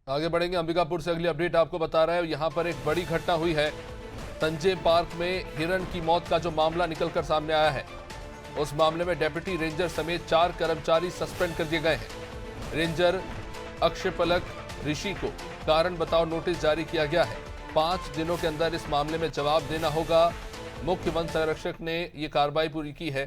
आगे बढ़ेंगे। अंबिकापुर से अगली अपडेट आपको बता रहा है, यहाँ पर एक बड़ी घटना हुई है। संजय पार्क में हिरण की मौत का जो मामला निकलकर सामने आया है, उस मामले में डेप्यूटी रेंजर समेत 4 कर्मचारी सस्पेंड कर दिए गए हैं। रेंजर अक्षय पलक ऋषि को कारण बताओ नोटिस जारी किया गया है। 5 दिनों के अंदर इस मामले में जवाब देना होगा। मुख्य वन संरक्षक ने ये कार्रवाई पूरी की है,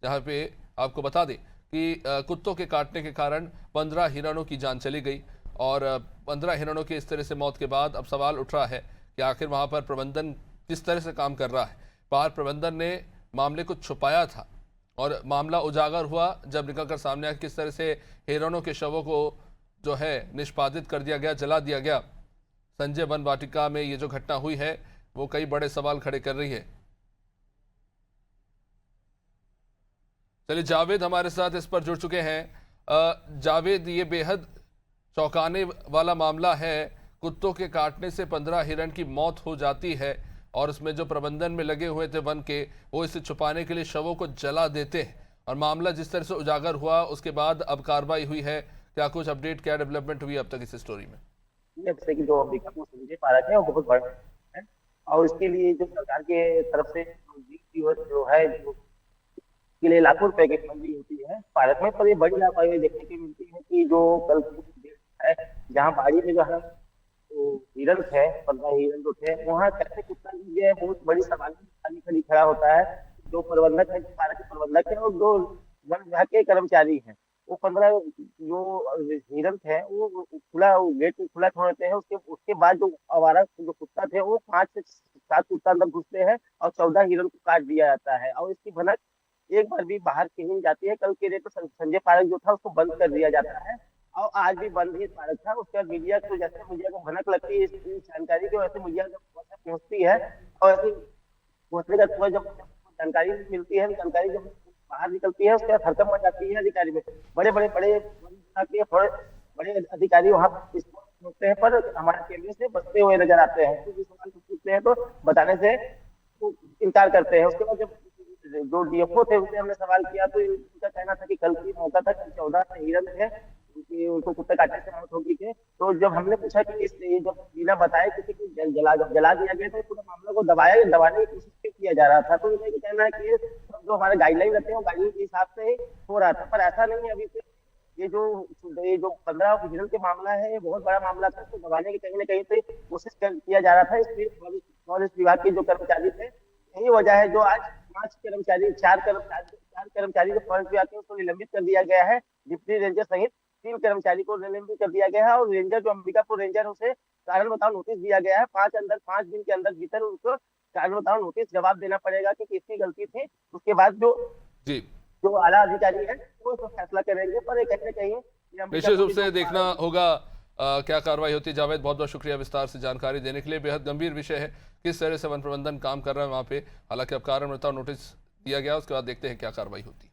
जहां पे आपको बता दें कि कुत्तों के काटने के कारण 15 हिरणों की जान चली गई और 15 हिरणों की इस तरह से मौत के बाद अब सवाल उठ रहा है कि आखिर वहां पर प्रबंधन किस तरह से काम कर रहा है। पार्क प्रबंधन ने मामले को छुपाया था और मामला उजागर हुआ जब निकलकर सामने आया किस तरह से हिरणों के शवों को जो है निष्पादित कर दिया गया, जला दिया गया। संजय वन वाटिका में ये जो घटना हुई है वो कई बड़े सवाल खड़े कर रही है। चलिए, जावेद हमारे साथ इस पर जुड़ चुके हैं। जावेद, ये बेहद चौंकाने वाला मामला है। कुत्तों के काटने से 15 हिरण की मौत हो जाती है और उसमें जो प्रबंधन में लगे हुए थे वन के, वो इसे छुपाने के लिए शवों को जला देते हैं और मामला जिस तरह से उजागर हुआ उसके बाद अब कार्रवाई हुई है। क्या कुछ अपडेट, क्या डेवलपमेंट हुई अब तक इस स्टोरी में? जैसे कि जो अंबिकापुर संजय पार्क है वो बहुत बड़ा है और उसके लिए जो सरकार के तरफ से जो है जो के लिए लाखों रुपए की फंडिंग होती है पार्क में, पर ये बड़ी लापरवाही देखने की मिलती है कि जो कल है जहाँ बाड़ी में जो है तो हिरन थे, 15 हिरन जो थे, वहाँ कैसे कुत्ता गिर गया है बहुत बड़ी सवाल खाली खड़ी खड़ा होता है। जो प्रबंधक है, पार्क के प्रबंधक है और जो वन विभाग के कर्मचारी हैं, वो 15 जो हिरन थे वो खुला गेट खुला छोड़ देते हैं। उसके उसके बाद जो आवारा जो कुत्ता थे वो 5 से 7 कुत्ता अंदर घुसते हैं और 14 हिरन को काट दिया जाता है और इसकी भनक एक बार भी बाहर कहीं नहीं जाती है। कल के डेट में संजय पार्क जो था उसको बंद कर दिया जाता है और आज भी बंद ही पार्क था। उसके बाद मीडिया को जैसे मीडिया को भनक लगती है इस जानकारी की, वैसे मीडिया जब पहुंचती है और ऐसे पहुंचने का पूरा जब जानकारी मिलती है, जानकारी जब बाहर निकलती है उसके बाद हरकत मच जाती है अधिकारी में। बड़े बड़े बड़े बड़े अधिकारी वहाँ पहुंचते हैं पर हमारे कैमरे से बचते हुए नजर आते हैं। तो सवाल पूछते हैं तो बताने से तो इनकार करते हैं। उसके बाद जब जो डीएफओ थे उनसे हमने सवाल किया तो उनका कहना था कि कल की मौका था कि 14 हिरन थे उनको कुत्ते काटने से मौत होगी थे। तो जब हमने पूछा कि ये जब बिना बताए किसी को जला दिया गया तो पूरा मामला को दबाने की कोशिश किया जा रहा था। तो उनका कहना है कि जो हमारे गाइडलाइन रहते हैं वो गाइडलाइन के हिसाब से ही हो रहा था, पर ऐसा नहीं है। अभी से ये जो 15 हिरन के मामला है ये बहुत बड़ा मामला था, तो दबाने की कहीं ना कहीं से कोशिश किया जा रहा था। इसलिए फॉरेस्ट विभाग के जो कर्मचारी थे, यही वजह है जो आज 5 कर्मचारी 4 कर्मचारी जो फॉरेस्ट विभाग के उसको निलंबित कर दिया गया है। डिप्टी रेंजर सहित 3 कर्मचारी को निलंबित कर दिया गया है और रेंजर जो अंबिकापुर रेंजर उसे कारण बताओ नोटिस दिया गया है। 5 दिन के अंदर भीतर उनको कारण बताओ नोटिस जवाब देना पड़ेगा कि किसकी गलती थी। उसके बाद जी, जो आला अधिकारी है वो इसको फैसला करेंगे, पर ये कहीं ना कहीं निश्चित रूप से देखना होगा क्या कार्रवाई होती है। जावेद, बहुत बहुत शुक्रिया विस्तार से जानकारी देने के लिए। बेहद गंभीर विषय है किस तरह से वन प्रबंधन काम कर रहा है वहाँ पे। हालांकि अब कारण बताओ नोटिस दिया गया, उसके बाद देखते हैं क्या कार्रवाई होती है।